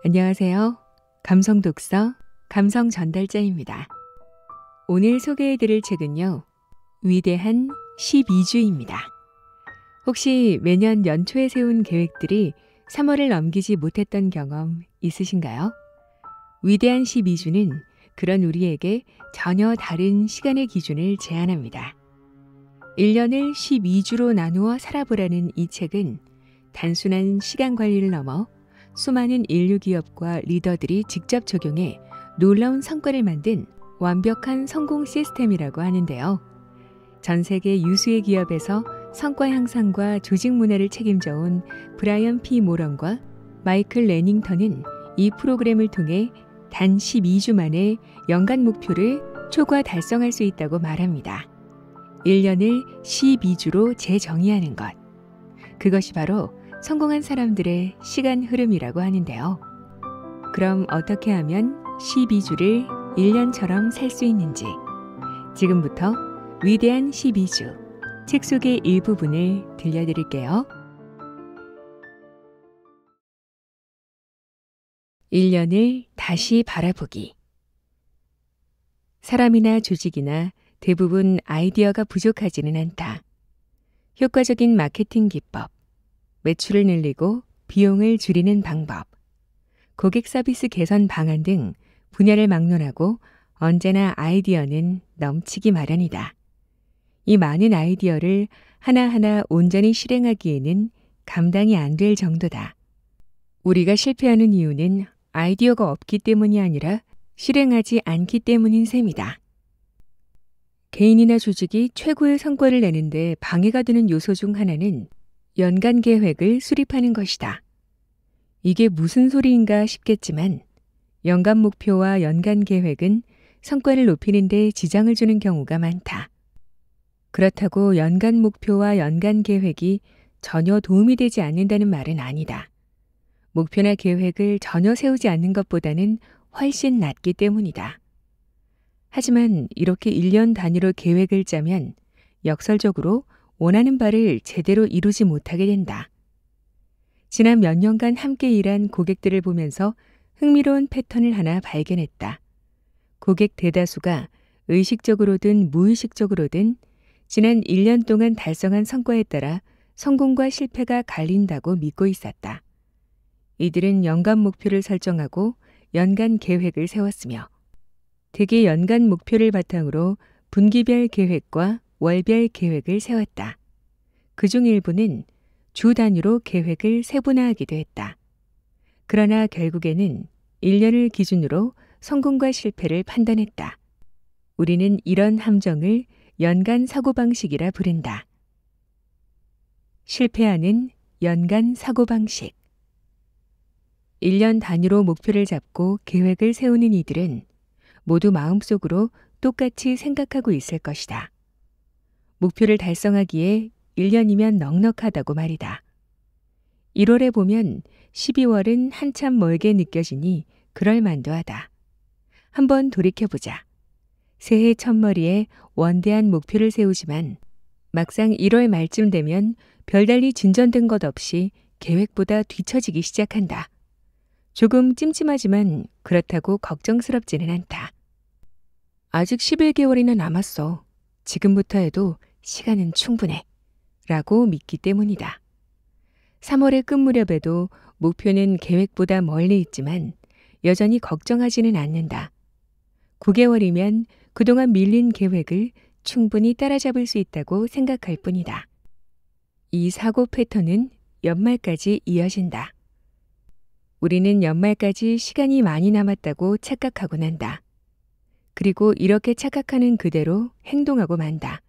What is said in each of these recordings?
안녕하세요. 감성독서 감성전달자입니다. 오늘 소개해드릴 책은요. 위대한 12주입니다. 혹시 매년 연초에 세운 계획들이 3월을 넘기지 못했던 경험 있으신가요? 위대한 12주는 그런 우리에게 전혀 다른 시간의 기준을 제안합니다. 1년을 12주로 나누어 살아보라는 이 책은 단순한 시간 관리를 넘어 수많은 인류 기업과 리더들이 직접 적용해 놀라운 성과를 만든 완벽한 성공 시스템이라고 하는데요. 전 세계 유수의 기업에서 성과 향상과 조직 문화를 책임져 온 브라이언 P. 모런과 마이클 레닝턴은 이 프로그램을 통해 단 12주 만에 연간 목표를 초과 달성할 수 있다고 말합니다. 1년을 12주로 재정의하는 것. 그것이 바로 성공한 사람들의 시간 흐름이라고 하는데요. 그럼 어떻게 하면 12주를 1년처럼 살 수 있는지 지금부터 위대한 12주 책 속의 일부분을 들려드릴게요. 1년을 다시 바라보기. 사람이나 조직이나 대부분 아이디어가 부족하지는 않다. 효과적인 마케팅 기법, 매출을 늘리고 비용을 줄이는 방법, 고객 서비스 개선 방안 등 분야를 막론하고 언제나 아이디어는 넘치기 마련이다. 이 많은 아이디어를 하나하나 온전히 실행하기에는 감당이 안 될 정도다. 우리가 실패하는 이유는 아이디어가 없기 때문이 아니라 실행하지 않기 때문인 셈이다. 개인이나 조직이 최고의 성과를 내는데 방해가 되는 요소 중 하나는 연간 계획을 수립하는 것이다. 이게 무슨 소리인가 싶겠지만 연간 목표와 연간 계획은 성과를 높이는 데 지장을 주는 경우가 많다. 그렇다고 연간 목표와 연간 계획이 전혀 도움이 되지 않는다는 말은 아니다. 목표나 계획을 전혀 세우지 않는 것보다는 훨씬 낫기 때문이다. 하지만 이렇게 1년 단위로 계획을 짜면 역설적으로 원하는 바를 제대로 이루지 못하게 된다. 지난 몇 년간 함께 일한 고객들을 보면서 흥미로운 패턴을 하나 발견했다. 고객 대다수가 의식적으로든 무의식적으로든 지난 1년 동안 달성한 성과에 따라 성공과 실패가 갈린다고 믿고 있었다. 이들은 연간 목표를 설정하고 연간 계획을 세웠으며 대개 연간 목표를 바탕으로 분기별 계획과 월별 계획을 세웠다. 그중 일부는 주 단위로 계획을 세분화하기도 했다. 그러나 결국에는 1년을 기준으로 성공과 실패를 판단했다. 우리는 이런 함정을 연간 사고방식이라 부른다. 실패하는 연간 사고방식. 1년 단위로 목표를 잡고 계획을 세우는 이들은 모두 마음속으로 똑같이 생각하고 있을 것이다. 목표를 달성하기에 1년이면 넉넉하다고 말이다. 1월에 보면 12월은 한참 멀게 느껴지니 그럴만도 하다. 한번 돌이켜보자. 새해 첫머리에 원대한 목표를 세우지만 막상 1월 말쯤 되면 별달리 진전된 것 없이 계획보다 뒤처지기 시작한다. 조금 찜찜하지만 그렇다고 걱정스럽지는 않다. 아직 11개월이나 남았어. 지금부터 해도 시간은 충분해. 라고 믿기 때문이다. 3월의 끝 무렵에도 목표는 계획보다 멀리 있지만 여전히 걱정하지는 않는다. 9개월이면 그동안 밀린 계획을 충분히 따라잡을 수 있다고 생각할 뿐이다. 이 사고 패턴은 연말까지 이어진다. 우리는 연말까지 시간이 많이 남았다고 착각하곤 한다. 그리고 이렇게 착각하는 그대로 행동하고 만다.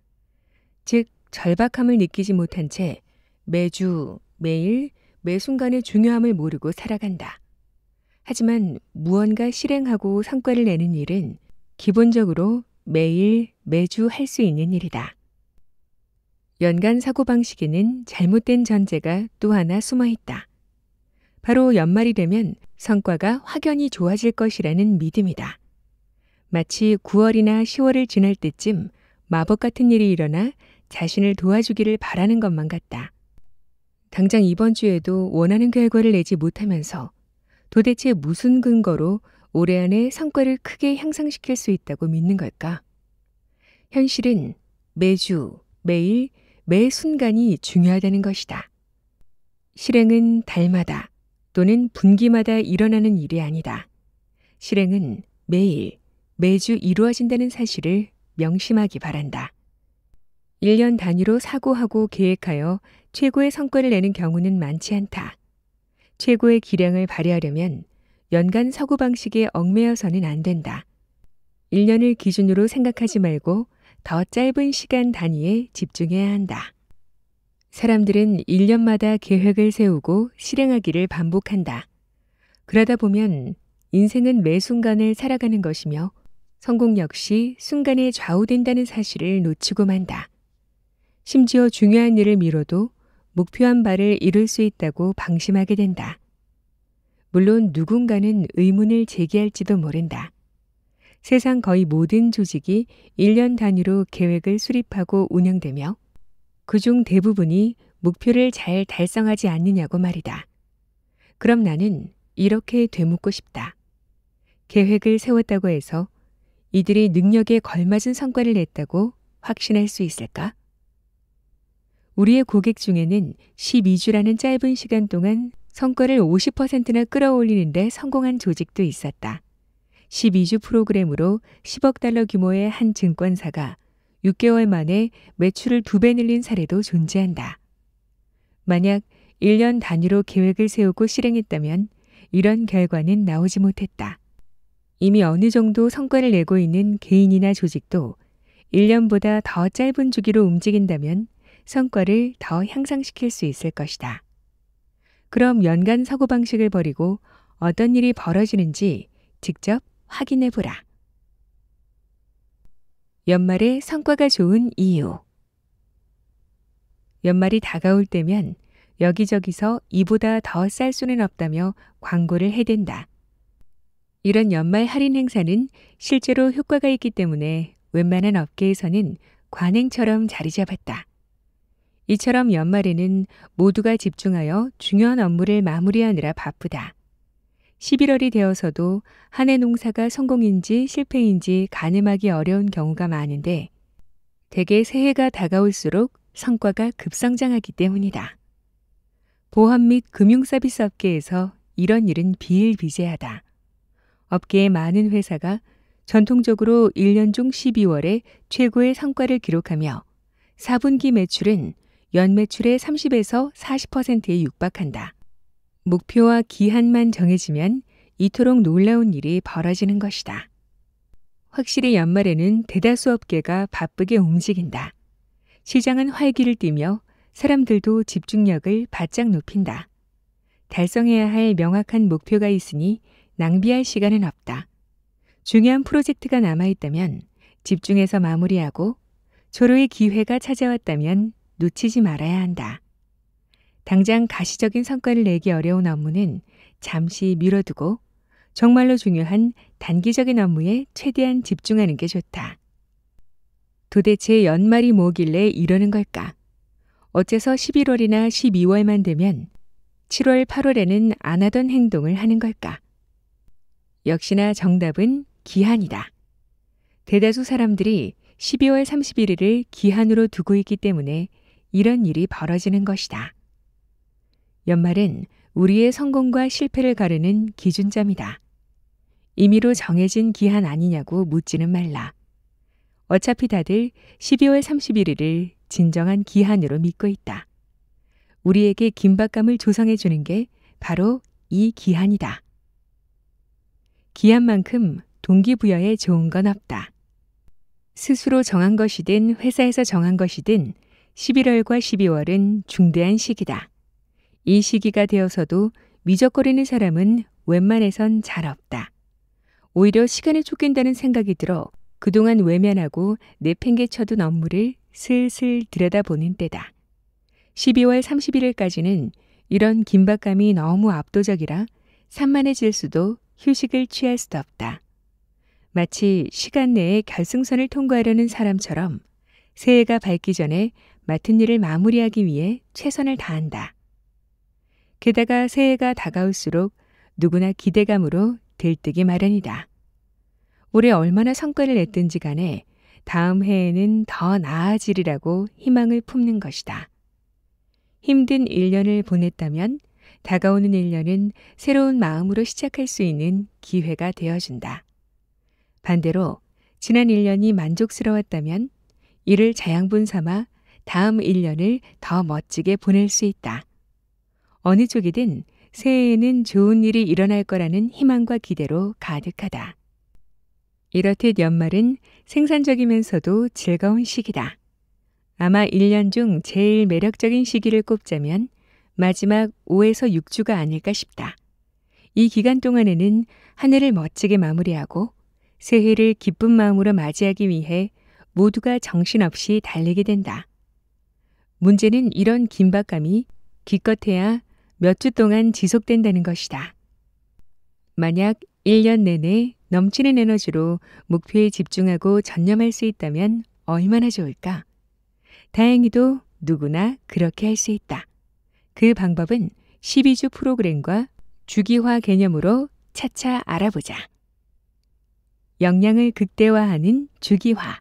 즉, 절박함을 느끼지 못한 채 매주, 매일, 매 순간의 중요함을 모르고 살아간다. 하지만 무언가 실행하고 성과를 내는 일은 기본적으로 매일, 매주 할 수 있는 일이다. 연간 사고방식에는 잘못된 전제가 또 하나 숨어 있다. 바로 연말이 되면 성과가 확연히 좋아질 것이라는 믿음이다. 마치 9월이나 10월을 지날 때쯤 마법 같은 일이 일어나 자신을 도와주기를 바라는 것만 같다. 당장 이번 주에도 원하는 결과를 내지 못하면서 도대체 무슨 근거로 올해 안에 성과를 크게 향상시킬 수 있다고 믿는 걸까? 현실은 매주, 매일, 매 순간이 중요하다는 것이다. 실행은 달마다 또는 분기마다 일어나는 일이 아니다. 실행은 매일, 매주 이루어진다는 사실을 명심하기 바란다. 1년 단위로 사고하고 계획하여 최고의 성과를 내는 경우는 많지 않다. 최고의 기량을 발휘하려면 연간 사고방식에 얽매여서는 안 된다. 1년을 기준으로 생각하지 말고 더 짧은 시간 단위에 집중해야 한다. 사람들은 1년마다 계획을 세우고 실행하기를 반복한다. 그러다 보면 인생은 매 순간을 살아가는 것이며 성공 역시 순간에 좌우된다는 사실을 놓치고 만다. 심지어 중요한 일을 미뤄도 목표한 바를 이룰 수 있다고 방심하게 된다. 물론 누군가는 의문을 제기할지도 모른다. 세상 거의 모든 조직이 1년 단위로 계획을 수립하고 운영되며 그중 대부분이 목표를 잘 달성하지 않느냐고 말이다. 그럼 나는 이렇게 되묻고 싶다. 계획을 세웠다고 해서 이들이 능력에 걸맞은 성과를 냈다고 확신할 수 있을까? 우리의 고객 중에는 12주라는 짧은 시간 동안 성과를 50%나 끌어올리는데 성공한 조직도 있었다. 12주 프로그램으로 10억 달러 규모의 한 증권사가 6개월 만에 매출을 2배 늘린 사례도 존재한다. 만약 1년 단위로 계획을 세우고 실행했다면 이런 결과는 나오지 못했다. 이미 어느 정도 성과를 내고 있는 개인이나 조직도 1년보다 더 짧은 주기로 움직인다면 성과를 더 향상시킬 수 있을 것이다. 그럼 연간 사고방식을 버리고 어떤 일이 벌어지는지 직접 확인해 보라. 연말에 성과가 좋은 이유. 연말이 다가올 때면 여기저기서 이보다 더 쌀 수는 없다며 광고를 해댄다. 이런 연말 할인 행사는 실제로 효과가 있기 때문에 웬만한 업계에서는 관행처럼 자리 잡았다. 이처럼 연말에는 모두가 집중하여 중요한 업무를 마무리하느라 바쁘다. 11월이 되어서도 한 해 농사가 성공인지 실패인지 가늠하기 어려운 경우가 많은데 대개 새해가 다가올수록 성과가 급성장하기 때문이다. 보험 및 금융서비스 업계에서 이런 일은 비일비재하다. 업계의 많은 회사가 전통적으로 1년 중 12월에 최고의 성과를 기록하며 4분기 매출은 연매출의 30에서 40%에 육박한다. 목표와 기한만 정해지면 이토록 놀라운 일이 벌어지는 것이다. 확실히 연말에는 대다수 업계가 바쁘게 움직인다. 시장은 활기를 띠며 사람들도 집중력을 바짝 높인다. 달성해야 할 명확한 목표가 있으니 낭비할 시간은 없다. 중요한 프로젝트가 남아있다면 집중해서 마무리하고 조로의 기회가 찾아왔다면 놓치지 말아야 한다. 당장 가시적인 성과를 내기 어려운 업무는 잠시 미뤄두고 정말로 중요한 단기적인 업무에 최대한 집중하는 게 좋다. 도대체 연말이 뭐길래 이러는 걸까? 어째서 11월이나 12월만 되면 7월, 8월에는 안 하던 행동을 하는 걸까? 역시나 정답은 기한이다. 대다수 사람들이 12월 31일을 기한으로 두고 있기 때문에 이런 일이 벌어지는 것이다. 연말은 우리의 성공과 실패를 가르는 기준점이다. 임의로 정해진 기한 아니냐고 묻지는 말라. 어차피 다들 12월 31일을 진정한 기한으로 믿고 있다. 우리에게 긴박감을 조성해 주는 게 바로 이 기한이다. 기한만큼 동기부여에 좋은 건 없다. 스스로 정한 것이든 회사에서 정한 것이든 11월과 12월은 중대한 시기다. 이 시기가 되어서도 미적거리는 사람은 웬만해선 잘 없다. 오히려 시간을 쫓긴다는 생각이 들어 그동안 외면하고 내팽개쳐둔 업무를 슬슬 들여다보는 때다. 12월 31일까지는 이런 긴박감이 너무 압도적이라 산만해질 수도 휴식을 취할 수도 없다. 마치 시간 내에 결승선을 통과하려는 사람처럼 새해가 밝기 전에 맡은 일을 마무리하기 위해 최선을 다한다. 게다가 새해가 다가올수록 누구나 기대감으로 들뜨기 마련이다. 올해 얼마나 성과를 냈든지 간에 다음 해에는 더 나아지리라고 희망을 품는 것이다. 힘든 1년을 보냈다면 다가오는 1년은 새로운 마음으로 시작할 수 있는 기회가 되어준다. 반대로 지난 1년이 만족스러웠다면 이를 자양분 삼아 다음 1년을 더 멋지게 보낼 수 있다. 어느 쪽이든 새해에는 좋은 일이 일어날 거라는 희망과 기대로 가득하다. 이렇듯 연말은 생산적이면서도 즐거운 시기다. 아마 1년 중 제일 매력적인 시기를 꼽자면 마지막 5에서 6주가 아닐까 싶다. 이 기간 동안에는 한 해를 멋지게 마무리하고 새해를 기쁜 마음으로 맞이하기 위해 모두가 정신없이 달리게 된다. 문제는 이런 긴박감이 기껏해야 몇 주 동안 지속된다는 것이다. 만약 1년 내내 넘치는 에너지로 목표에 집중하고 전념할 수 있다면 얼마나 좋을까? 다행히도 누구나 그렇게 할 수 있다. 그 방법은 12주 프로그램과 주기화 개념으로 차차 알아보자. 역량을 극대화하는 주기화.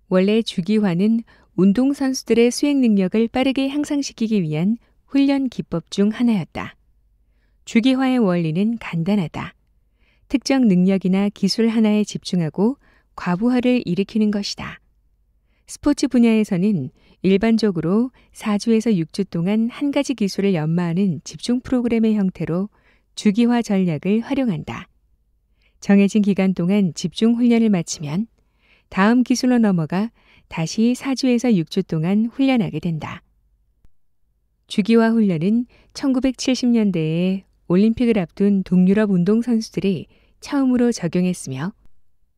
원래 주기화는 운동선수들의 수행 능력을 빠르게 향상시키기 위한 훈련 기법 중 하나였다. 주기화의 원리는 간단하다. 특정 능력이나 기술 하나에 집중하고 과부하를 일으키는 것이다. 스포츠 분야에서는 일반적으로 4주에서 6주 동안 한 가지 기술을 연마하는 집중 프로그램의 형태로 주기화 전략을 활용한다. 정해진 기간 동안 집중 훈련을 마치면 다음 기술로 넘어가 다시 4주에서 6주 동안 훈련하게 된다. 주기화 훈련은 1970년대에 올림픽을 앞둔 동유럽 운동선수들이 처음으로 적용했으며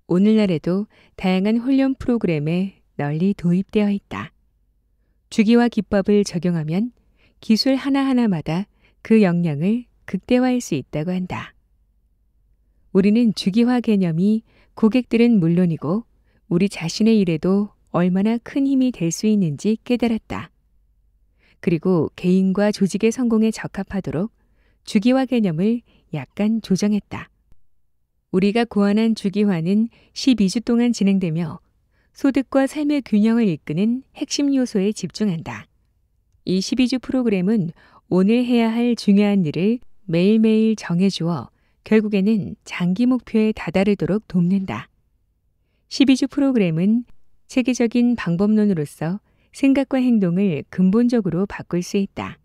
오늘날에도 다양한 훈련 프로그램에 널리 도입되어 있다. 주기화 기법을 적용하면 기술 하나하나마다 그 역량을 극대화할 수 있다고 한다. 우리는 주기화 개념이 고객들은 물론이고 우리 자신의 일에도 얼마나 큰 힘이 될 수 있는지 깨달았다. 그리고 개인과 조직의 성공에 적합하도록 주기화 개념을 약간 조정했다. 우리가 고안한 주기화는 12주 동안 진행되며 소득과 삶의 균형을 이끄는 핵심 요소에 집중한다. 이 12주 프로그램은 오늘 해야 할 중요한 일을 매일매일 정해주어 결국에는 장기 목표에 다다르도록 돕는다. 12주 프로그램은 체계적인 방법론으로서 생각과 행동을 근본적으로 바꿀 수 있다.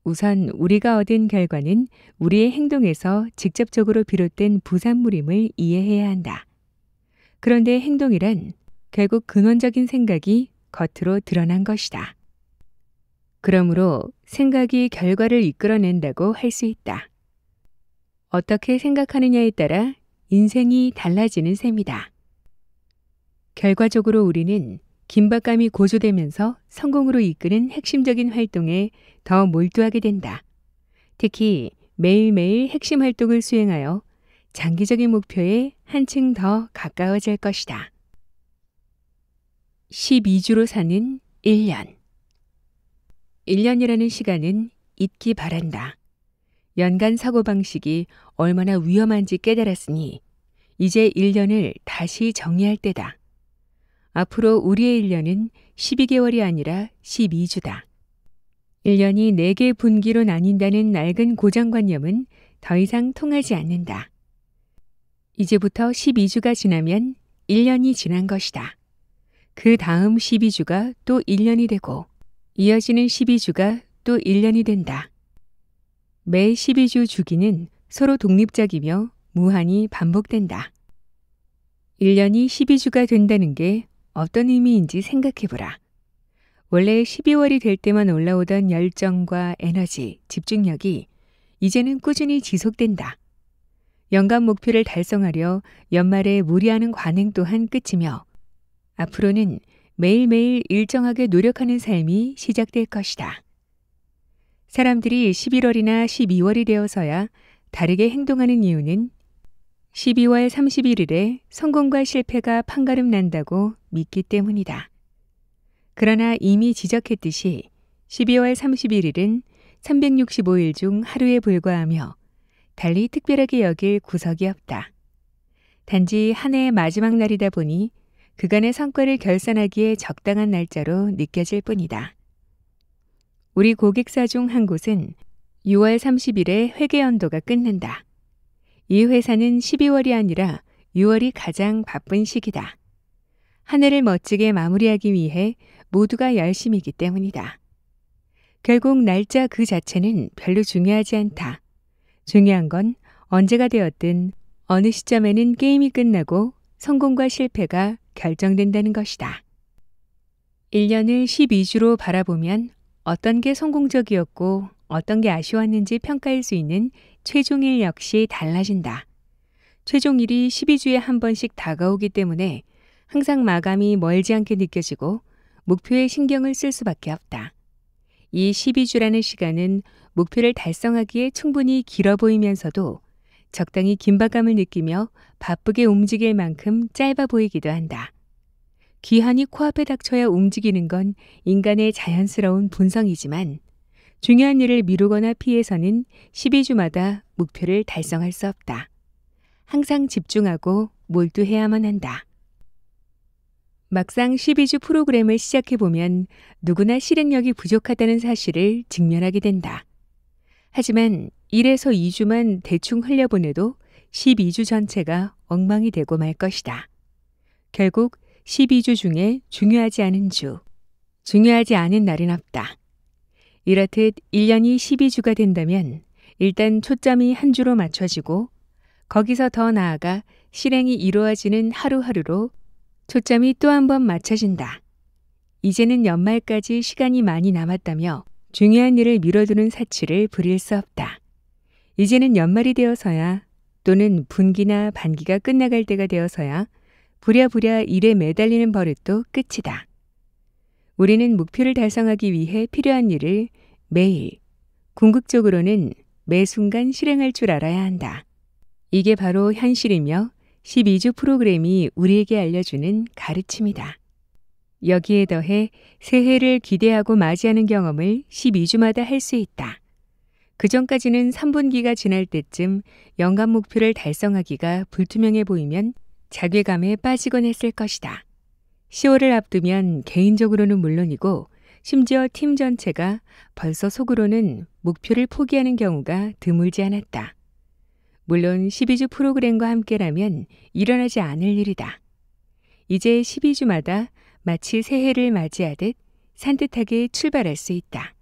우선 우리가 얻은 결과는 우리의 행동에서 직접적으로 비롯된 부산물임을 이해해야 한다. 그런데 행동이란 결국 근원적인 생각이 겉으로 드러난 것이다. 그러므로 생각이 결과를 이끌어낸다고 할 수 있다. 어떻게 생각하느냐에 따라 인생이 달라지는 셈이다. 결과적으로 우리는 긴박감이 고조되면서 성공으로 이끄는 핵심적인 활동에 더 몰두하게 된다. 특히 매일매일 핵심 활동을 수행하여 장기적인 목표에 한층 더 가까워질 것이다. 12주로 사는 1년. 1년이라는 시간은 잊기 바란다. 연간 사고방식이 얼마나 위험한지 깨달았으니 이제 1년을 다시 정리할 때다. 앞으로 우리의 1년은 12개월이 아니라 12주다. 1년이 4개 분기로 나뉜다는 낡은 고정관념은 더 이상 통하지 않는다. 이제부터 12주가 지나면 1년이 지난 것이다. 그 다음 12주가 또 1년이 되고 이어지는 12주가 또 1년이 된다. 매 12주 주기는 서로 독립적이며 무한히 반복된다. 1년이 12주가 된다는 게 어떤 의미인지 생각해보라. 원래 12월이 될 때만 올라오던 열정과 에너지, 집중력이 이제는 꾸준히 지속된다. 연간 목표를 달성하려 연말에 무리하는 관행 또한 끝이며 앞으로는 매일매일 일정하게 노력하는 삶이 시작될 것이다. 사람들이 11월이나 12월이 되어서야 다르게 행동하는 이유는 12월 31일에 성공과 실패가 판가름 난다고 믿기 때문이다. 그러나 이미 지적했듯이 12월 31일은 365일 중 하루에 불과하며 달리 특별하게 여길 구석이 없다. 단지 한 해의 마지막 날이다 보니 그간의 성과를 결산하기에 적당한 날짜로 느껴질 뿐이다. 우리 고객사 중 한 곳은 6월 30일에 회계 연도가 끝난다. 이 회사는 12월이 아니라 6월이 가장 바쁜 시기다. 한 해를 멋지게 마무리하기 위해 모두가 열심이기 때문이다. 결국 날짜 그 자체는 별로 중요하지 않다. 중요한 건 언제가 되었든 어느 시점에는 게임이 끝나고 성공과 실패가 결정된다는 것이다. 1년을 12주로 바라보면 어떤 게 성공적이었고 어떤 게 아쉬웠는지 평가할 수 있는 최종일 역시 달라진다. 최종일이 12주에 한 번씩 다가오기 때문에 항상 마감이 멀지 않게 느껴지고 목표에 신경을 쓸 수밖에 없다. 이 12주라는 시간은 목표를 달성하기에 충분히 길어 보이면서도 적당히 긴박감을 느끼며 바쁘게 움직일 만큼 짧아 보이기도 한다. 기한이 코앞에 닥쳐야 움직이는 건 인간의 자연스러운 본성이지만 중요한 일을 미루거나 피해서는 12주마다 목표를 달성할 수 없다. 항상 집중하고 몰두해야만 한다. 막상 12주 프로그램을 시작해보면 누구나 실행력이 부족하다는 사실을 직면하게 된다. 하지만 1에서 2주만 대충 흘려보내도 12주 전체가 엉망이 되고 말 것이다. 결국 12주 중에 중요하지 않은 주, 중요하지 않은 날은 없다. 이렇듯 1년이 12주가 된다면 일단 초점이 한 주로 맞춰지고 거기서 더 나아가 실행이 이루어지는 하루하루로 초점이 또 한 번 맞춰진다. 이제는 연말까지 시간이 많이 남았다며 중요한 일을 미뤄두는 사치를 부릴 수 없다. 이제는 연말이 되어서야 또는 분기나 반기가 끝나갈 때가 되어서야 부랴부랴 일에 매달리는 버릇도 끝이다. 우리는 목표를 달성하기 위해 필요한 일을 매일, 궁극적으로는 매 순간 실행할 줄 알아야 한다. 이게 바로 현실이며 12주 프로그램이 우리에게 알려주는 가르침이다. 여기에 더해 새해를 기대하고 맞이하는 경험을 12주마다 할 수 있다. 그전까지는 3분기가 지날 때쯤 연간 목표를 달성하기가 불투명해 보이면 자괴감에 빠지곤 했을 것이다. 10월을 앞두면 개인적으로는 물론이고 심지어 팀 전체가 벌써 속으로는 목표를 포기하는 경우가 드물지 않았다. 물론 12주 프로그램과 함께라면 일어나지 않을 일이다. 이제 12주마다 마치 새해를 맞이하듯 산뜻하게 출발할 수 있다.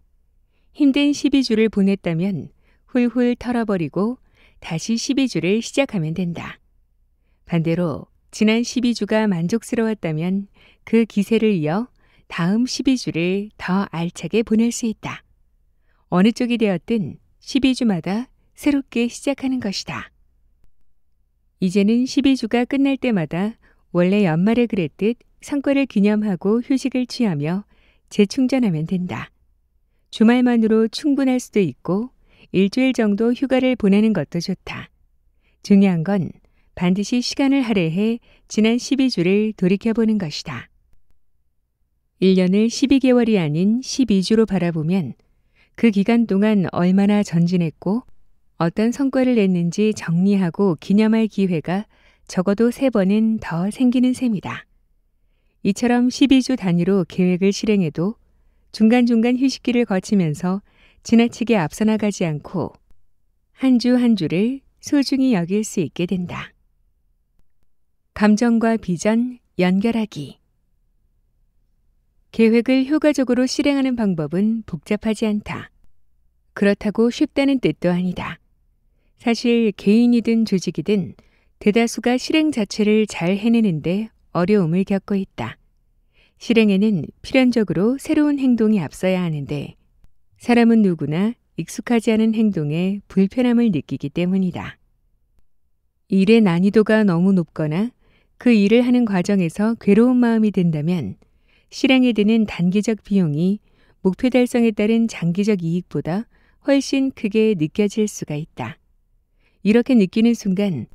힘든 12주를 보냈다면 훌훌 털어버리고 다시 12주를 시작하면 된다. 반대로 지난 12주가 만족스러웠다면 그 기세를 이어 다음 12주를 더 알차게 보낼 수 있다. 어느 쪽이 되었든 12주마다 새롭게 시작하는 것이다. 이제는 12주가 끝날 때마다 원래 연말에 그랬듯 성과를 기념하고 휴식을 취하며 재충전하면 된다. 주말만으로 충분할 수도 있고 일주일 정도 휴가를 보내는 것도 좋다. 중요한 건 반드시 시간을 할애해 지난 12주를 돌이켜보는 것이다. 1년을 12개월이 아닌 12주로 바라보면 그 기간 동안 얼마나 전진했고 어떤 성과를 냈는지 정리하고 기념할 기회가 적어도 3번은 더 생기는 셈이다. 이처럼 12주 단위로 계획을 실행해도 중간중간 휴식기를 거치면서 지나치게 앞서 나가지 않고 한 주 한 주를 소중히 여길 수 있게 된다. 감정과 비전 연결하기. 계획을 효과적으로 실행하는 방법은 복잡하지 않다. 그렇다고 쉽다는 뜻도 아니다. 사실 개인이든 조직이든 대다수가 실행 자체를 잘 해내는데 어려움을 겪고 있다. 실행에는 필연적으로 새로운 행동이 앞서야 하는데 사람은 누구나 익숙하지 않은 행동에 불편함을 느끼기 때문이다. 일의 난이도가 너무 높거나 그 일을 하는 과정에서 괴로운 마음이 든다면 실행에 드는 단기적 비용이 목표 달성에 따른 장기적 이익보다 훨씬 크게 느껴질 수가 있다. 이렇게 느끼는 순간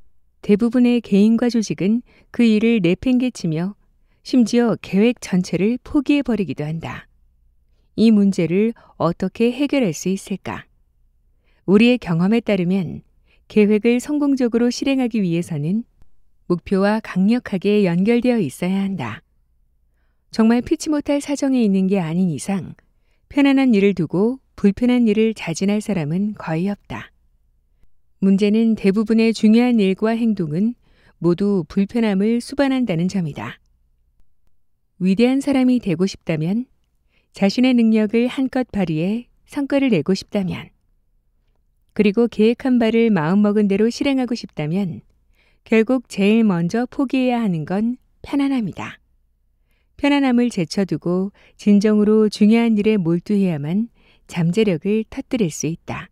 대부분의 개인과 조직은 그 일을 내팽개치며 심지어 계획 전체를 포기해버리기도 한다. 이 문제를 어떻게 해결할 수 있을까? 우리의 경험에 따르면 계획을 성공적으로 실행하기 위해서는 목표와 강력하게 연결되어 있어야 한다. 정말 피치 못할 사정에 있는 게 아닌 이상 편안한 일을 두고 불편한 일을 자진할 사람은 거의 없다. 문제는 대부분의 중요한 일과 행동은 모두 불편함을 수반한다는 점이다. 위대한 사람이 되고 싶다면, 자신의 능력을 한껏 발휘해 성과를 내고 싶다면, 그리고 계획한 바를 마음먹은 대로 실행하고 싶다면 결국 제일 먼저 포기해야 하는 건 편안함이다. 편안함을 제쳐두고 진정으로 중요한 일에 몰두해야만 잠재력을 터뜨릴 수 있다.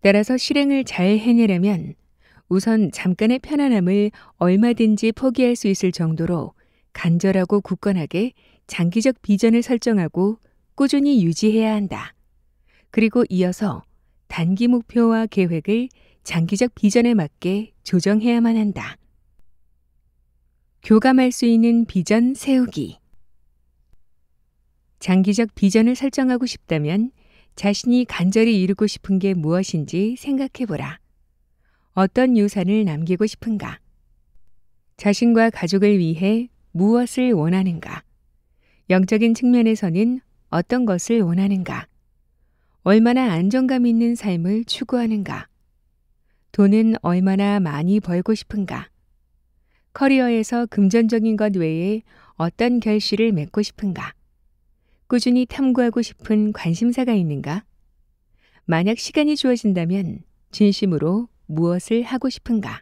따라서 실행을 잘 해내려면 우선 잠깐의 편안함을 얼마든지 포기할 수 있을 정도로 간절하고 굳건하게 장기적 비전을 설정하고 꾸준히 유지해야 한다. 그리고 이어서 단기 목표와 계획을 장기적 비전에 맞게 조정해야만 한다. 교감할 수 있는 비전 세우기. 장기적 비전을 설정하고 싶다면 자신이 간절히 이루고 싶은 게 무엇인지 생각해보라. 어떤 유산을 남기고 싶은가? 자신과 가족을 위해 무엇을 원하는가? 영적인 측면에서는 어떤 것을 원하는가? 얼마나 안정감 있는 삶을 추구하는가? 돈은 얼마나 많이 벌고 싶은가? 커리어에서 금전적인 것 외에 어떤 결실을 맺고 싶은가? 꾸준히 탐구하고 싶은 관심사가 있는가? 만약 시간이 주어진다면 진심으로 무엇을 하고 싶은가?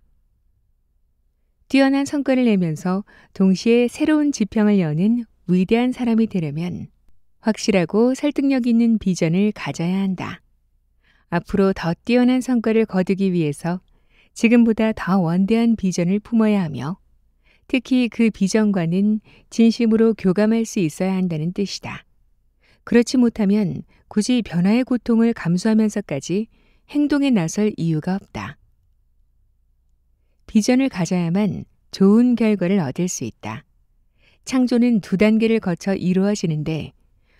뛰어난 성과를 내면서 동시에 새로운 지평을 여는 위대한 사람이 되려면 확실하고 설득력 있는 비전을 가져야 한다. 앞으로 더 뛰어난 성과를 거두기 위해서 지금보다 더 원대한 비전을 품어야 하며 특히 그 비전과는 진심으로 교감할 수 있어야 한다는 뜻이다. 그렇지 못하면 굳이 변화의 고통을 감수하면서까지 행동에 나설 이유가 없다. 비전을 가져야만 좋은 결과를 얻을 수 있다. 창조는 두 단계를 거쳐 이루어지는데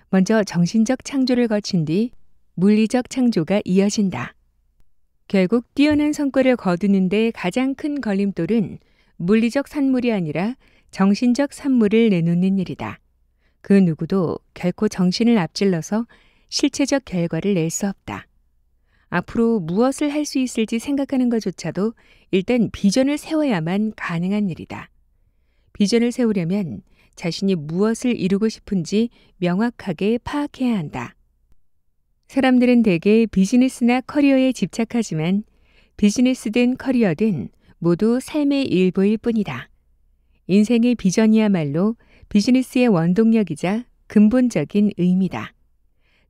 먼저 정신적 창조를 거친 뒤 물리적 창조가 이어진다. 결국 뛰어난 성과를 거두는데 가장 큰 걸림돌은 물리적 산물이 아니라 정신적 산물을 내놓는 일이다. 그 누구도 결코 정신을 앞질러서 실체적 결과를 낼 수 없다. 앞으로 무엇을 할 수 있을지 생각하는 것조차도 일단 비전을 세워야만 가능한 일이다. 비전을 세우려면 자신이 무엇을 이루고 싶은지 명확하게 파악해야 한다. 사람들은 대개 비즈니스나 커리어에 집착하지만 비즈니스든 커리어든 모두 삶의 일부일 뿐이다. 인생의 비전이야말로 비즈니스의 원동력이자 근본적인 의미다.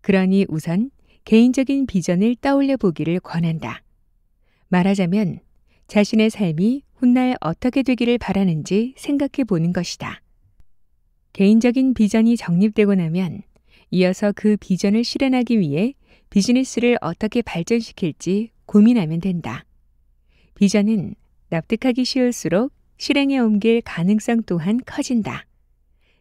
그러니 우선 개인적인 비전을 떠올려 보기를 권한다. 말하자면 자신의 삶이 훗날 어떻게 되기를 바라는지 생각해 보는 것이다. 개인적인 비전이 정립되고 나면 이어서 그 비전을 실현하기 위해 비즈니스를 어떻게 발전시킬지 고민하면 된다. 비전은 납득하기 쉬울수록 실행에 옮길 가능성 또한 커진다.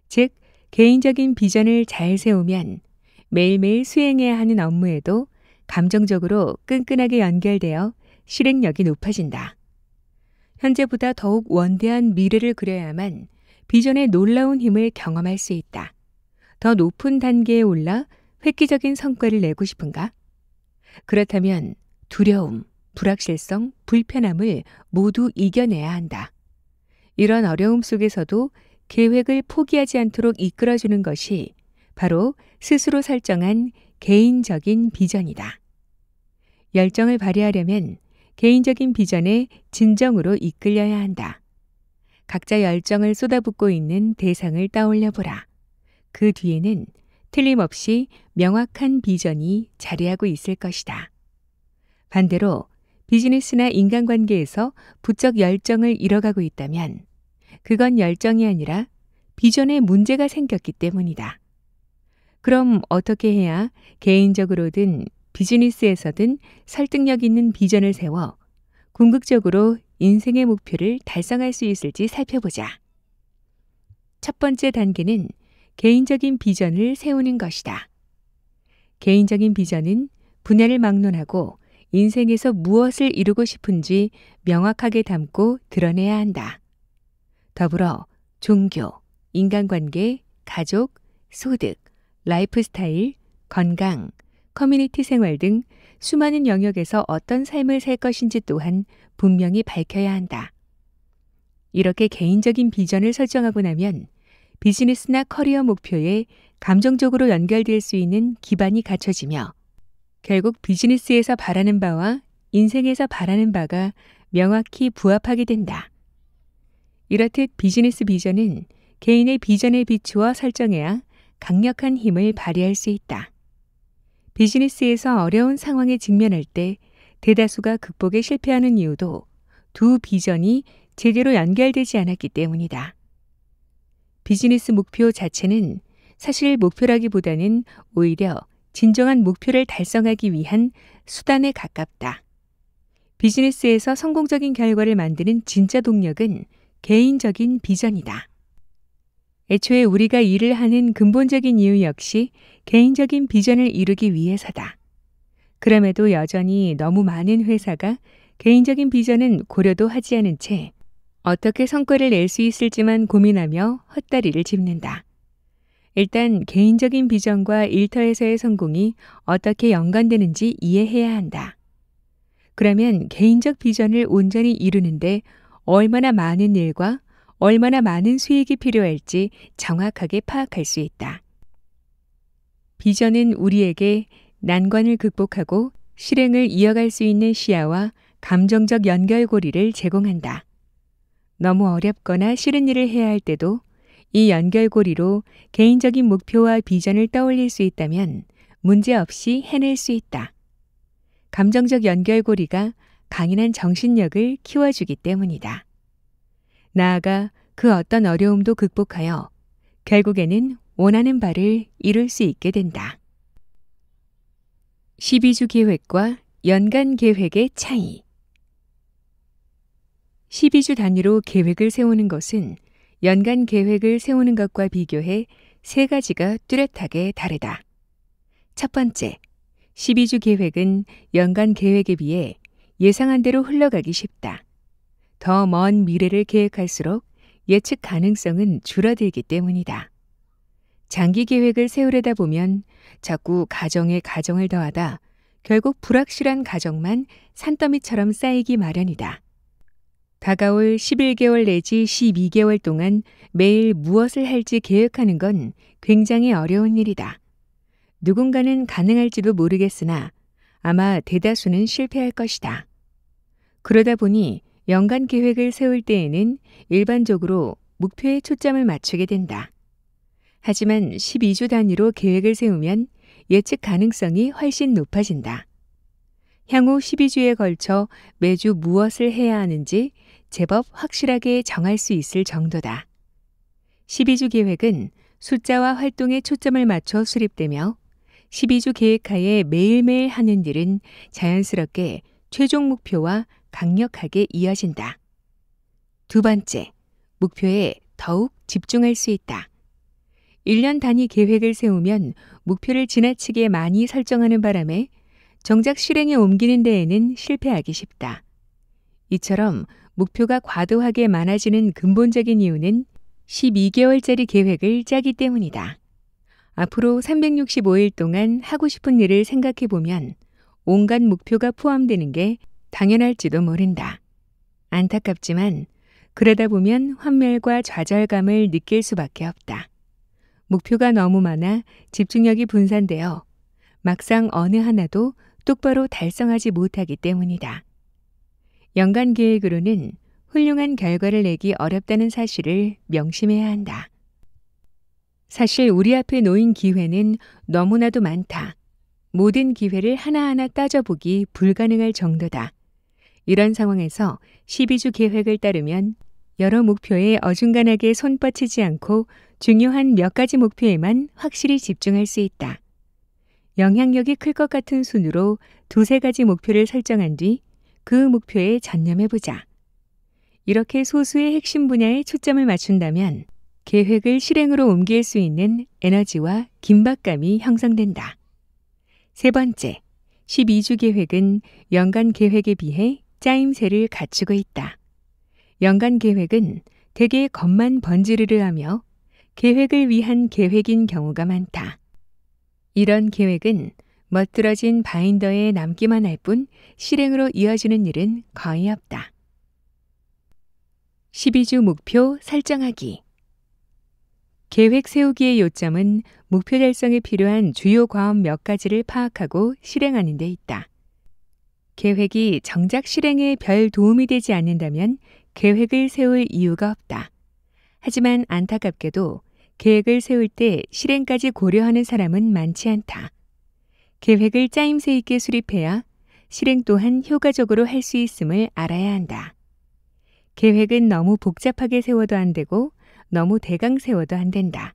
즉, 개인적인 비전을 잘 세우면 매일매일 수행해야 하는 업무에도 감정적으로 끈끈하게 연결되어 실행력이 높아진다. 현재보다 더욱 원대한 미래를 그려야만 비전의 놀라운 힘을 경험할 수 있다. 더 높은 단계에 올라 획기적인 성과를 내고 싶은가? 그렇다면 두려움, 불확실성, 불편함을 모두 이겨내야 한다. 이런 어려움 속에서도 계획을 포기하지 않도록 이끌어주는 것이 바로 스스로 설정한 개인적인 비전이다. 열정을 발휘하려면 개인적인 비전에 진정으로 이끌려야 한다. 각자 열정을 쏟아붓고 있는 대상을 떠올려 보라. 그 뒤에는 틀림없이 명확한 비전이 자리하고 있을 것이다. 반대로 비즈니스나 인간관계에서 부쩍 열정을 잃어가고 있다면 그건 열정이 아니라 비전에 문제가 생겼기 때문이다. 그럼 어떻게 해야 개인적으로든 비즈니스에서든 설득력 있는 비전을 세워 궁극적으로 인생의 목표를 달성할 수 있을지 살펴보자. 첫 번째 단계는 개인적인 비전을 세우는 것이다. 개인적인 비전은 분야를 막론하고 인생에서 무엇을 이루고 싶은지 명확하게 담고 드러내야 한다. 더불어 종교, 인간관계, 가족, 소득, 라이프 스타일, 건강, 커뮤니티 생활 등 수많은 영역에서 어떤 삶을 살 것인지 또한 분명히 밝혀야 한다. 이렇게 개인적인 비전을 설정하고 나면 비즈니스나 커리어 목표에 감정적으로 연결될 수 있는 기반이 갖춰지며 결국 비즈니스에서 바라는 바와 인생에서 바라는 바가 명확히 부합하게 된다. 이렇듯 비즈니스 비전은 개인의 비전에 비추어 설정해야 강력한 힘을 발휘할 수 있다. 비즈니스에서 어려운 상황에 직면할 때 대다수가 극복에 실패하는 이유도 두 비전이 제대로 연결되지 않았기 때문이다. 비즈니스 목표 자체는 사실 목표라기보다는 오히려 진정한 목표를 달성하기 위한 수단에 가깝다. 비즈니스에서 성공적인 결과를 만드는 진짜 동력은 개인적인 비전이다. 애초에 우리가 일을 하는 근본적인 이유 역시 개인적인 비전을 이루기 위해서다. 그럼에도 여전히 너무 많은 회사가 개인적인 비전은 고려도 하지 않은 채 어떻게 성과를 낼 수 있을지만 고민하며 헛다리를 짚는다. 일단 개인적인 비전과 일터에서의 성공이 어떻게 연관되는지 이해해야 한다. 그러면 개인적 비전을 온전히 이루는데 얼마나 많은 일과 얼마나 많은 수익이 필요할지 정확하게 파악할 수 있다. 비전은 우리에게 난관을 극복하고 실행을 이어갈 수 있는 시야와 감정적 연결고리를 제공한다. 너무 어렵거나 싫은 일을 해야 할 때도 이 연결고리로 개인적인 목표와 비전을 떠올릴 수 있다면 문제없이 해낼 수 있다. 감정적 연결고리가 강인한 정신력을 키워주기 때문이다. 나아가 그 어떤 어려움도 극복하여 결국에는 원하는 바를 이룰 수 있게 된다. 12주 계획과 연간 계획의 차이. 12주 단위로 계획을 세우는 것은 연간 계획을 세우는 것과 비교해 세 가지가 뚜렷하게 다르다. 첫 번째, 12주 계획은 연간 계획에 비해 예상한 대로 흘러가기 쉽다. 더 먼 미래를 계획할수록 예측 가능성은 줄어들기 때문이다. 장기 계획을 세우려다 보면 자꾸 가정에 가정을 더하다 결국 불확실한 가정만 산더미처럼 쌓이기 마련이다. 다가올 11개월 내지 12개월 동안 매일 무엇을 할지 계획하는 건 굉장히 어려운 일이다. 누군가는 가능할지도 모르겠으나 아마 대다수는 실패할 것이다. 그러다 보니 연간 계획을 세울 때에는 일반적으로 목표에 초점을 맞추게 된다. 하지만 12주 단위로 계획을 세우면 예측 가능성이 훨씬 높아진다. 향후 12주에 걸쳐 매주 무엇을 해야 하는지 제법 확실하게 정할 수 있을 정도다. 12주 계획은 숫자와 활동에 초점을 맞춰 수립되며 12주 계획하에 매일매일 하는 일은 자연스럽게 최종 목표와 강력하게 이어진다. 두 번째, 목표에 더욱 집중할 수 있다. 1년 단위 계획을 세우면 목표를 지나치게 많이 설정하는 바람에 정작 실행에 옮기는 데에는 실패하기 쉽다. 이처럼 목표가 과도하게 많아지는 근본적인 이유는 12개월짜리 계획을 짜기 때문이다. 앞으로 365일 동안 하고 싶은 일을 생각해 보면 온갖 목표가 포함되는 게 당연할지도 모른다. 안타깝지만 그러다 보면 환멸과 좌절감을 느낄 수밖에 없다. 목표가 너무 많아 집중력이 분산되어 막상 어느 하나도 똑바로 달성하지 못하기 때문이다. 연간 계획으로는 훌륭한 결과를 내기 어렵다는 사실을 명심해야 한다. 사실 우리 앞에 놓인 기회는 너무나도 많다. 모든 기회를 하나하나 따져보기 불가능할 정도다. 이런 상황에서 12주 계획을 따르면 여러 목표에 어중간하게 손 뻗치지 않고 중요한 몇 가지 목표에만 확실히 집중할 수 있다. 영향력이 클 것 같은 순으로 두세 가지 목표를 설정한 뒤 그 목표에 전념해보자. 이렇게 소수의 핵심 분야에 초점을 맞춘다면 계획을 실행으로 옮길 수 있는 에너지와 긴박감이 형성된다. 세 번째, 12주 계획은 연간 계획에 비해 짜임새를 갖추고 있다. 연간 계획은 대개 겉만 번지르르 하며 계획을 위한 계획인 경우가 많다. 이런 계획은 멋들어진 바인더에 남기만 할 뿐 실행으로 이어지는 일은 거의 없다. 12주 목표 설정하기. 계획 세우기의 요점은 목표 달성에 필요한 주요 과업 몇 가지를 파악하고 실행하는 데 있다. 계획이 정작 실행에 별 도움이 되지 않는다면 계획을 세울 이유가 없다. 하지만 안타깝게도 계획을 세울 때 실행까지 고려하는 사람은 많지 않다. 계획을 짜임새 있게 수립해야 실행 또한 효과적으로 할 수 있음을 알아야 한다. 계획은 너무 복잡하게 세워도 안 되고 너무 대강 세워도 안 된다.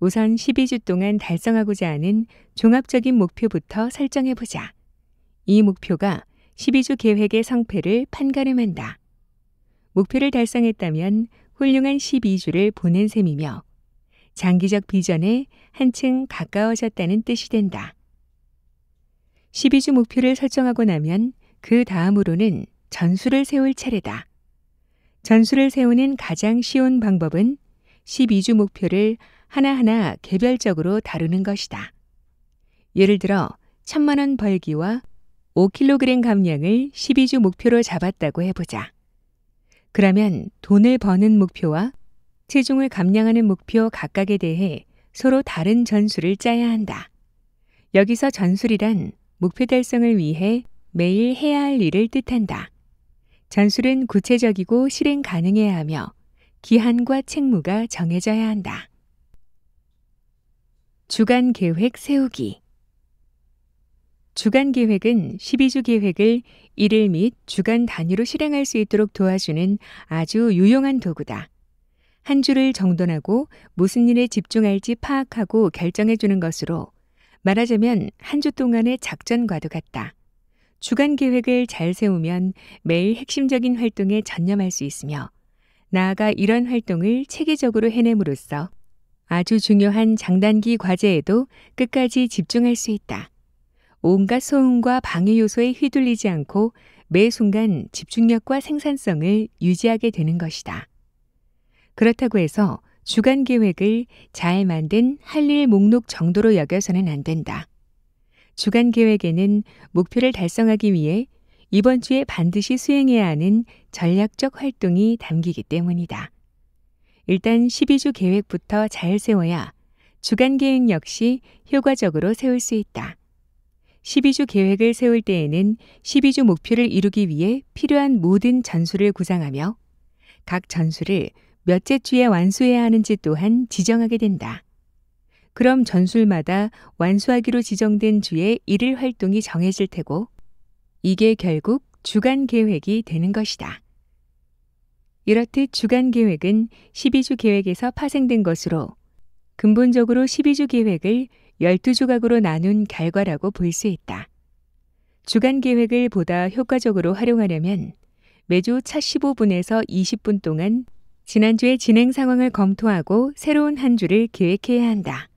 우선 12주 동안 달성하고자 하는 종합적인 목표부터 설정해보자. 이 목표가 12주 계획의 성패를 판가름한다. 목표를 달성했다면 훌륭한 12주를 보낸 셈이며 장기적 비전에 한층 가까워졌다는 뜻이 된다. 12주 목표를 설정하고 나면 그 다음으로는 전술을 세울 차례다. 전술을 세우는 가장 쉬운 방법은 12주 목표를 하나하나 개별적으로 다루는 것이다. 예를 들어 1,000만 원 벌기와 5kg 감량을 12주 목표로 잡았다고 해보자. 그러면 돈을 버는 목표와 체중을 감량하는 목표 각각에 대해 서로 다른 전술을 짜야 한다. 여기서 전술이란 목표 달성을 위해 매일 해야 할 일을 뜻한다. 전술은 구체적이고 실행 가능해야 하며 기한과 책무가 정해져야 한다. 주간 계획 세우기. 주간 계획은 12주 계획을 일일 및 주간 단위로 실행할 수 있도록 도와주는 아주 유용한 도구다. 한 주를 정돈하고 무슨 일에 집중할지 파악하고 결정해 주는 것으로 말하자면 한 주 동안의 작전과도 같다. 주간 계획을 잘 세우면 매일 핵심적인 활동에 전념할 수 있으며 나아가 이런 활동을 체계적으로 해냄으로써 아주 중요한 장단기 과제에도 끝까지 집중할 수 있다. 온갖 소음과 방해 요소에 휘둘리지 않고 매 순간 집중력과 생산성을 유지하게 되는 것이다. 그렇다고 해서 주간 계획을 잘 만든 할 일 목록 정도로 여겨서는 안 된다. 주간 계획에는 목표를 달성하기 위해 이번 주에 반드시 수행해야 하는 전략적 활동이 담기기 때문이다. 일단 12주 계획부터 잘 세워야 주간 계획 역시 효과적으로 세울 수 있다. 12주 계획을 세울 때에는 12주 목표를 이루기 위해 필요한 모든 전술을 구상하며 각 전술을 몇째 주에 완수해야 하는지 또한 지정하게 된다. 그럼 전술마다 완수하기로 지정된 주에 일일 활동이 정해질 테고 이게 결국 주간 계획이 되는 것이다. 이렇듯 주간 계획은 12주 계획에서 파생된 것으로 근본적으로 12주 계획을 12조각으로 나눈 결과라고 볼 수 있다. 주간 계획을 보다 효과적으로 활용하려면 매주 첫 15분에서 20분 동안 지난주의 진행 상황을 검토하고 새로운 한 주를 계획해야 한다.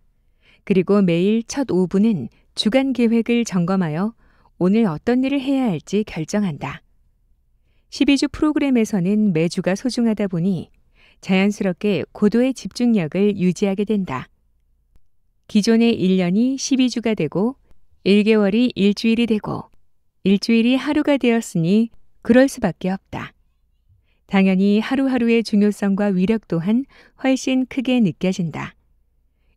그리고 매일 첫 5분은 주간 계획을 점검하여 오늘 어떤 일을 해야 할지 결정한다. 12주 프로그램에서는 매주가 소중하다 보니 자연스럽게 고도의 집중력을 유지하게 된다. 기존의 1년이 12주가 되고 1개월이 일주일이 되고 일주일이 하루가 되었으니 그럴 수밖에 없다. 당연히 하루하루의 중요성과 위력 또한 훨씬 크게 느껴진다.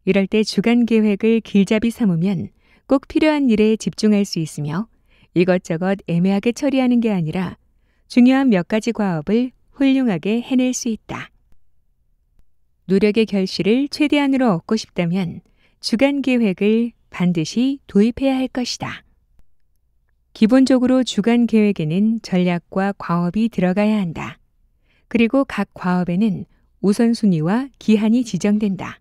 이럴 때 주간 계획을 길잡이 삼으면 꼭 필요한 일에 집중할 수 있으며 이것저것 애매하게 처리하는 게 아니라 중요한 몇 가지 과업을 훌륭하게 해낼 수 있다. 노력의 결실을 최대한으로 얻고 싶다면 주간 계획을 반드시 도입해야 할 것이다. 기본적으로 주간 계획에는 전략과 과업이 들어가야 한다. 그리고 각 과업에는 우선순위와 기한이 지정된다.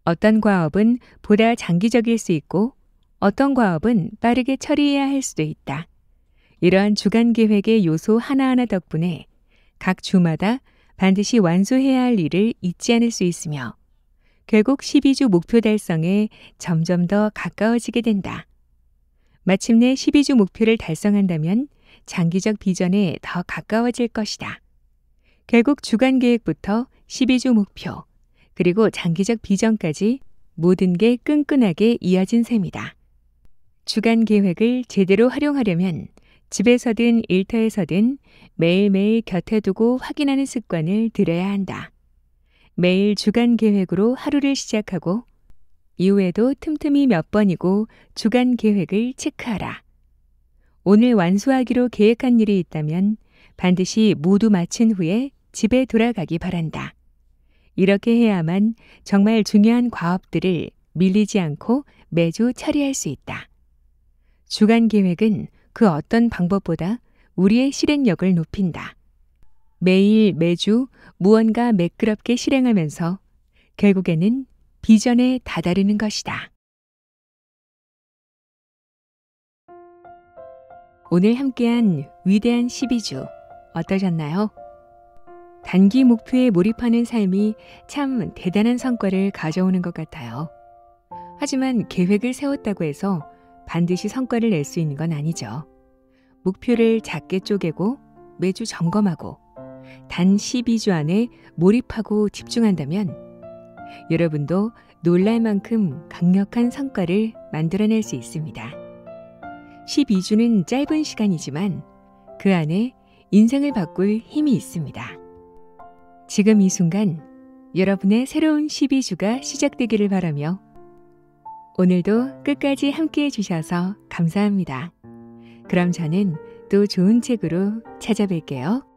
어떤 과업은 보다 장기적일 수 있고 어떤 과업은 빠르게 처리해야 할 수도 있다. 이러한 주간 계획의 요소 하나하나 덕분에 각 주마다 반드시 완수해야 할 일을 잊지 않을 수 있으며 결국 12주 목표 달성에 점점 더 가까워지게 된다. 마침내 12주 목표를 달성한다면 장기적 비전에 더 가까워질 것이다. 결국 주간 계획부터 12주 목표, 그리고 장기적 비전까지 모든 게 끈끈하게 이어진 셈이다. 주간 계획을 제대로 활용하려면 집에서든 일터에서든 매일매일 곁에 두고 확인하는 습관을 들여야 한다. 매일 주간 계획으로 하루를 시작하고 이후에도 틈틈이 몇 번이고 주간 계획을 체크하라. 오늘 완수하기로 계획한 일이 있다면 반드시 모두 마친 후에 집에 돌아가기 바란다. 이렇게 해야만 정말 중요한 과업들을 밀리지 않고 매주 처리할 수 있다. 주간 계획은 그 어떤 방법보다 우리의 실행력을 높인다. 매일 매주 무언가 매끄럽게 실행하면서 결국에는 비전에 다다르는 것이다. 오늘 함께한 위대한 12주 어떠셨나요? 단기 목표에 몰입하는 삶이 참 대단한 성과를 가져오는 것 같아요. 하지만 계획을 세웠다고 해서 반드시 성과를 낼 수 있는 건 아니죠. 목표를 작게 쪼개고 매주 점검하고 단 12주 안에 몰입하고 집중한다면 여러분도 놀랄 만큼 강력한 성과를 만들어낼 수 있습니다. 12주는 짧은 시간이지만 그 안에 인생을 바꿀 힘이 있습니다. 지금 이 순간 여러분의 새로운 12주가 시작되기를 바라며 오늘도 끝까지 함께해 주셔서 감사합니다. 그럼 저는 또 좋은 책으로 찾아뵐게요.